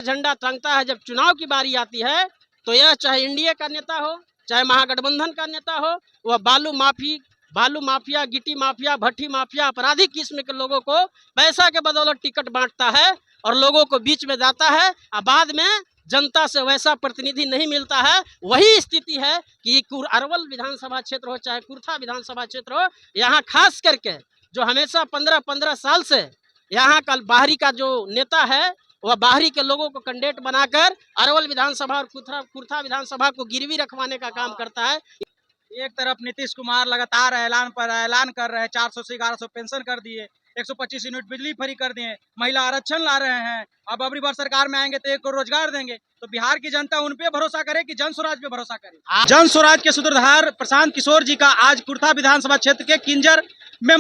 झंडा टांगता है। जब चुनाव की बारी आती है तो यह चाहे एनडीए का नेता हो, चाहे महागठबंधन का नेता हो, वह बालू माफिया, गिट्टी माफिया, भट्टी माफिया, अपराधी किस्म के लोगों को पैसा के बदौलत टिकट बांटता है और लोगों को बीच में जाता है और बाद में जनता से वैसा प्रतिनिधि नहीं मिलता है। वही स्थिति है कि अरवल विधानसभा क्षेत्र हो चाहे कुर्था विधानसभा क्षेत्र हो, यहाँ खास करके जो हमेशा 15-15 साल से यहाँ का बाहरी का जो नेता है वह बाहरी के लोगों को कैंडिडेट बनाकर अरवल विधानसभा और कुर्था विधानसभा को गिरवी रखवाने का काम करता है। एक तरफ नीतीश कुमार लगातार ऐलान कर रहे हैं, 400 से 1100 पेंशन कर दिए, 125 यूनिट बिजली फ्री कर दिए, महिला आरक्षण ला रहे हैं, अब अगली बार सरकार में आएंगे तो 1 करोड़ रोजगार देंगे। तो बिहार की जनता उन पे भरोसा करे कि जन स्वराज पे भरोसा करे? जन स्वराज के सूत्रधार प्रशांत किशोर जी का आज कुर्था विधानसभा क्षेत्र के किंजर में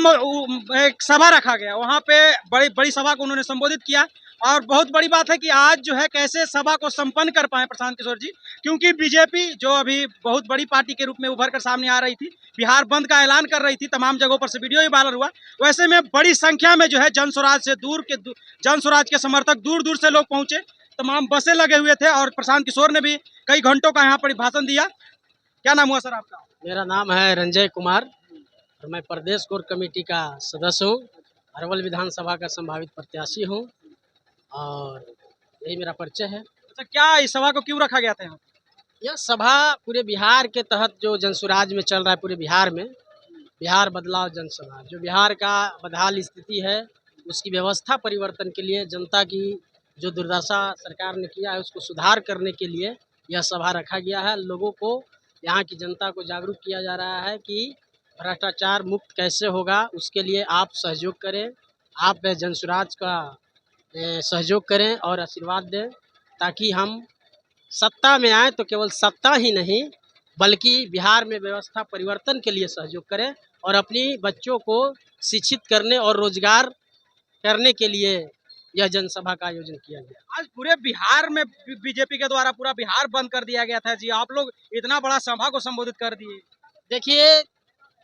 एक सभा रखा गया। वहाँ पे बड़ी सभा को उन्होंने संबोधित किया और बहुत बड़ी बात है कि आज जो है कैसे सभा को संपन्न कर पाए प्रशांत किशोर जी, क्योंकि बीजेपी जो अभी बहुत बड़ी पार्टी के रूप में उभर कर सामने आ रही थी, बिहार बंद का ऐलान कर रही थी, तमाम जगहों पर से वीडियो ही वायरल हुआ। वैसे में बड़ी संख्या में जो है जन स्वराज के समर्थक दूर दूर से लोग पहुंचे, तमाम बसें लगे हुए थे और प्रशांत किशोर ने भी कई घंटों का यहाँ पर भाषण दिया। क्या नाम हुआ सर आपका? मेरा नाम है रंजय कुमार और मैं प्रदेश कोर कमेटी का सदस्य हूँ, अरवल विधानसभा का संभावित प्रत्याशी हूँ और यही मेरा परिचय है। अच्छा, क्या इस सभा को क्यों रखा गया था यहाँ? यह सभा पूरे बिहार के तहत जो जनसुराज में चल रहा है, पूरे बिहार में बिहार बदलाव जनसभा, जो बिहार का बदहाल स्थिति है उसकी व्यवस्था परिवर्तन के लिए, जनता की जो दुर्दशा सरकार ने किया है उसको सुधार करने के लिए यह सभा रखा गया है। लोगों को, यहाँ की जनता को जागरूक किया जा रहा है कि भ्रष्टाचार मुक्त कैसे होगा, उसके लिए आप सहयोग करें, आप जनसुराज का सहयोग करें और आशीर्वाद दें ताकि हम सत्ता में आए तो केवल सत्ता ही नहीं बल्कि बिहार में व्यवस्था परिवर्तन के लिए सहयोग करें और अपनी बच्चों को शिक्षित करने और रोजगार करने के लिए यह जनसभा का आयोजन किया गया। आज पूरे बिहार में बीजेपी के द्वारा पूरा बिहार बंद कर दिया गया था जी, आप लोग इतना बड़ा सभा को संबोधित कर दिए। देखिए,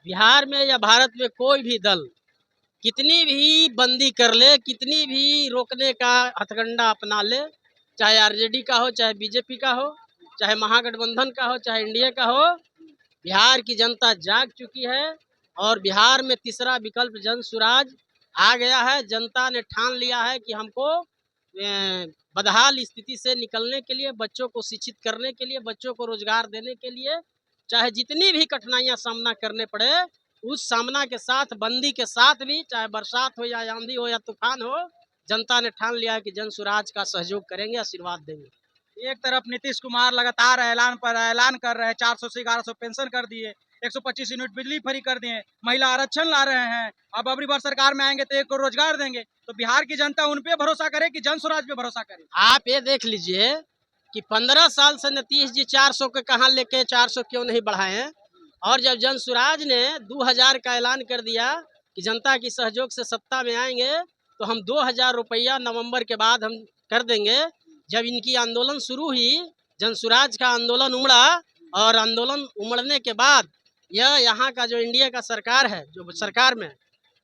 बिहार में या भारत में कोई भी दल कितनी भी बंदी कर ले, कितनी भी रोकने का हथकंडा अपना ले, चाहे आरजेडी का हो, चाहे बीजेपी का हो, चाहे महागठबंधन का हो, चाहे एनडीए का हो, बिहार की जनता जाग चुकी है और बिहार में तीसरा विकल्प जन सुराज आ गया है। जनता ने ठान लिया है कि हमको बदहाल स्थिति से निकलने के लिए, बच्चों को शिक्षित करने के लिए, बच्चों को रोजगार देने के लिए, चाहे जितनी भी कठिनाइयां सामना करने पड़े उस सामना के साथ, बंदी के साथ भी, चाहे बरसात हो या आंधी हो या तूफान हो, जनता ने ठान लिया है कि जन सुराज का सहयोग करेंगे, आशीर्वाद देंगे। एक तरफ नीतीश कुमार लगातार ऐलान कर रहे हैं, 400 से 1100 पेंशन कर दिए, 125 यूनिट बिजली फ्री कर दिए, महिला आरक्षण ला रहे हैं, अब अगली बार सरकार में आएंगे तो 1 करोड़ रोजगार देंगे। तो बिहार की जनता उन पे भरोसा करे कि जन स्वराज पे भरोसा करे? आप ये देख लीजिए कि 15 साल से नीतीश जी 400 के कहाँ लेके 400 क्यों नहीं बढ़ाए हैं, और जब जन सुराज ने 2000 का ऐलान कर दिया कि जनता की सहयोग से सत्ता में आएंगे तो हम 2000 रुपया नवंबर के बाद हम कर देंगे। जब इनकी आंदोलन शुरू हुई, जन सुराज का आंदोलन उमड़ा और आंदोलन उमड़ने के बाद यह यहाँ का जो इंडिया का सरकार है, जो सरकार में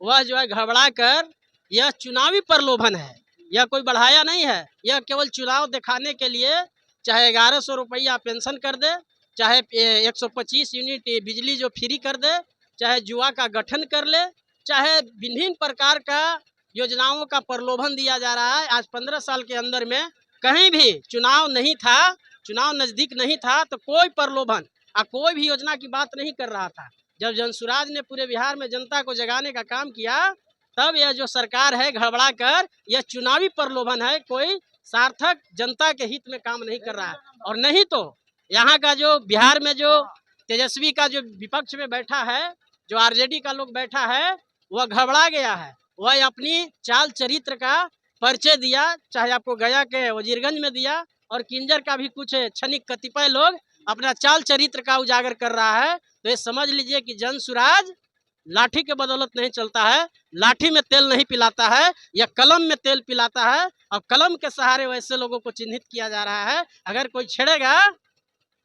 वह जो है घबरा कर, यह चुनावी प्रलोभन है, यह कोई बढ़ाया नहीं है, यह केवल चुनाव दिखाने के लिए चाहे 1100 रुपया पेंशन कर दे, चाहे 125 यूनिट बिजली जो फ्री कर दे, चाहे जुआ का गठन कर ले, चाहे विभिन्न प्रकार का योजनाओं का प्रलोभन दिया जा रहा है। आज 15 साल के अंदर में कहीं भी चुनाव नहीं था, चुनाव नजदीक नहीं था तो कोई प्रलोभन और कोई भी योजना की बात नहीं कर रहा था। जब जनसुराज ने पूरे बिहार में जनता को जगाने का काम किया तब यह जो सरकार है घबरा कर, यह चुनावी प्रलोभन है, कोई सार्थक जनता के हित में काम नहीं कर रहा है। और नहीं तो यहाँ का जो बिहार में जो तेजस्वी का जो विपक्ष में बैठा है, जो आरजेडी का लोग बैठा है, वह घबरा गया है, वह अपनी चाल चरित्र का परिचय दिया, चाहे आपको गया के वजीरगंज में दिया और किंजर का भी कुछ क्षणिक कतिपय लोग अपना चाल चरित्र का उजागर कर रहा है। तो ये समझ लीजिए कि जन सुराज लाठी के बदौलत नहीं चलता है, लाठी में तेल नहीं पिलाता है, या कलम में तेल पिलाता है और कलम के सहारे वैसे लोगों को चिन्हित किया जा रहा है। अगर कोई छेड़ेगा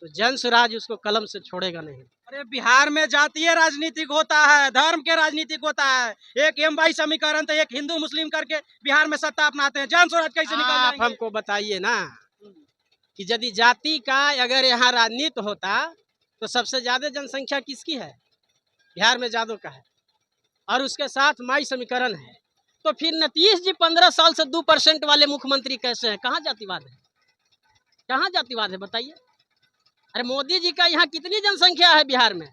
तो जन सुराज उसको कलम से छोड़ेगा नहीं। अरे बिहार में जातीय राजनीतिक होता है, धर्म के राजनीतिक होता है। एक एम समीकरण तो एक हिंदू मुस्लिम करके बिहार में सत्ता अपनाते हैं। जन स्वराज कैसे निकल आप जाएंगे? हमको बताइए ना कि यदि जाति का अगर यहाँ राजनीति होता तो सबसे ज्यादा जनसंख्या किसकी है? बिहार में यादव का है और उसके साथ माई समीकरण है। तो फिर नीतीश जी 15 साल से 2% वाले मुख्यमंत्री कैसे हैं? कहाँ जातिवाद है? कहाँ जातिवाद है बताइए? अरे मोदी जी का यहाँ कितनी जनसंख्या है बिहार में,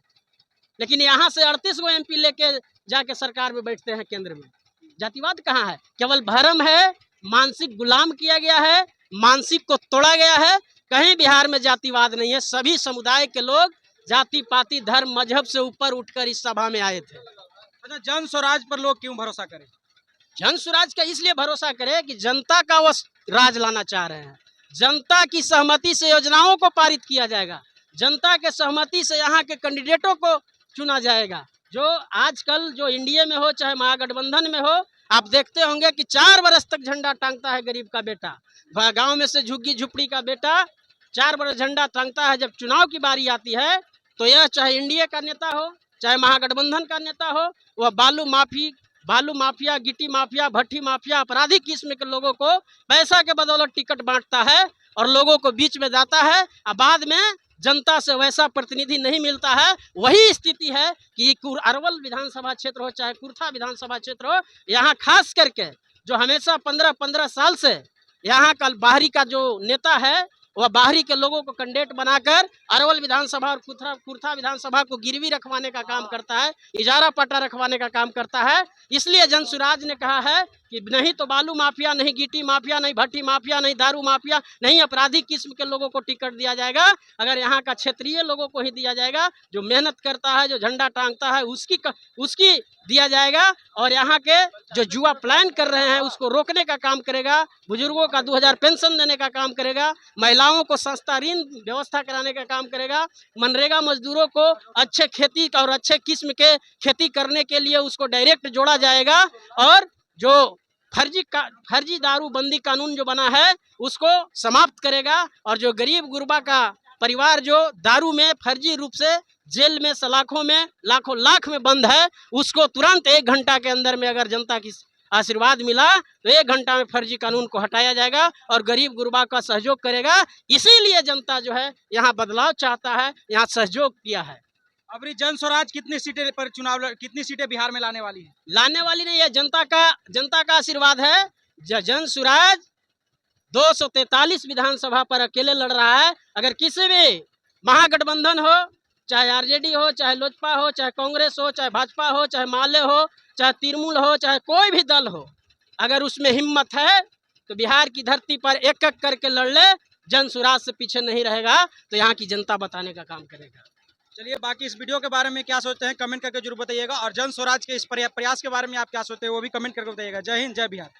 लेकिन यहाँ से 38 गो MP लेके जाके सरकार में बैठते हैं केंद्र में। जातिवाद कहाँ है? केवल भरम है, मानसिक गुलाम किया गया है, मानसिक को तोड़ा गया है। कहीं बिहार में जातिवाद नहीं है। सभी समुदाय के लोग जाति पाति धर्म मजहब से ऊपर उठकर इस सभा में आए थे। अच्छा, जन स्वराज पर लोग क्यों भरोसा करें? जन स्वराज का इसलिए भरोसा करे कि जनता का वो राज लाना चाह रहे हैं। जनता की सहमति से योजनाओं को पारित किया जाएगा, जनता के सहमति से यहाँ के कैंडिडेटों को चुना जाएगा। जो आजकल जो इंडिया में हो चाहे महागठबंधन में हो, आप देखते होंगे कि 4 बरस तक झंडा टांगता है गरीब का बेटा, गांव में से झुग्गी झुपड़ी का बेटा 4 बरस झंडा टांगता है। जब चुनाव की बारी आती है तो यह चाहे इंडिया का नेता हो चाहे महागठबंधन का नेता हो, वह बालू माफिया, गिट्टी माफिया, भट्टी माफिया, आपराधिक किस्म के लोगों को पैसा के बदौलत टिकट बांटता है और लोगों को बीच में जाता है और बाद में जनता से वैसा प्रतिनिधि नहीं मिलता है। वही स्थिति है कि अरवल विधानसभा क्षेत्र हो चाहे कुर्था विधानसभा क्षेत्र हो, यहाँ खास करके जो हमेशा 15-15 साल से यहाँ का बाहरी का जो नेता है वह बाहरी के लोगों को कैंडिडेट बनाकर अरवल विधानसभा और कुर्था विधानसभा को गिरवी रखवाने का काम करता है, इजारा पट्टा रखवाने का काम करता है। इसलिए जन स्वराज ने कहा है कि नहीं तो बालू माफिया, नहीं गिट्टी माफिया, नहीं भट्टी माफिया, नहीं दारू माफिया, नहीं आपराधिक किस्म के लोगों को टिकट दिया जाएगा। अगर यहाँ का क्षेत्रीय लोगों को ही दिया जाएगा, जो मेहनत करता है, जो झंडा टांगता है, उसकी दिया जाएगा। और यहाँ के जो जुआ प्लान कर रहे हैं उसको रोकने का काम करेगा, बुजुर्गों का 2000 पेंशन देने का काम करेगा, महिलाओं को सस्ता ऋण व्यवस्था कराने का काम करेगा, मनरेगा मजदूरों को अच्छे खेती और अच्छे किस्म के खेती करने के लिए उसको डायरेक्ट जोड़ा जाएगा। और जो फर्जी दारूबंदी कानून जो बना है उसको समाप्त करेगा। और जो गरीब गुरबा का परिवार जो दारू में फर्जी रूप से जेल में सलाखों में लाखों लाख में बंद है, उसको तुरंत 1 घंटा के अंदर में अगर जनता की आशीर्वाद मिला तो 1 घंटा में फर्जी कानून को हटाया जाएगा और गरीब गुरबा का सहयोग करेगा। इसीलिए जनता जो है यहाँ बदलाव चाहता है, यहाँ सहयोग किया है। अब जन स्वराज कितनी सीटें पर कितनी सीटें बिहार में लाने वाली है? लाने वाली नहीं है, जनता का आशीर्वाद है। जन स्वराज 243 विधानसभा पर अकेले लड़ रहा है। अगर किसी भी महागठबंधन हो, चाहे आरजेडी हो, चाहे लोजपा हो, चाहे कांग्रेस हो, चाहे भाजपा हो, चाहे माले हो, चाहे तृणमूल हो, चाहे कोई भी दल हो, अगर उसमें हिम्मत है तो बिहार की धरती पर एक एक करके लड़ ले, जन स्वराज से पीछे नहीं रहेगा। तो यहाँ की जनता बताने का काम करेगा। चलिए, बाकी इस वीडियो के बारे में क्या सोचते हैं कमेंट करके जरूर बताइएगा, और जन स्वराज के इस प्रयास के बारे में आप क्या सोचते हैं वो भी कमेंट करके बताइएगा। जय हिंद, जय बिहार।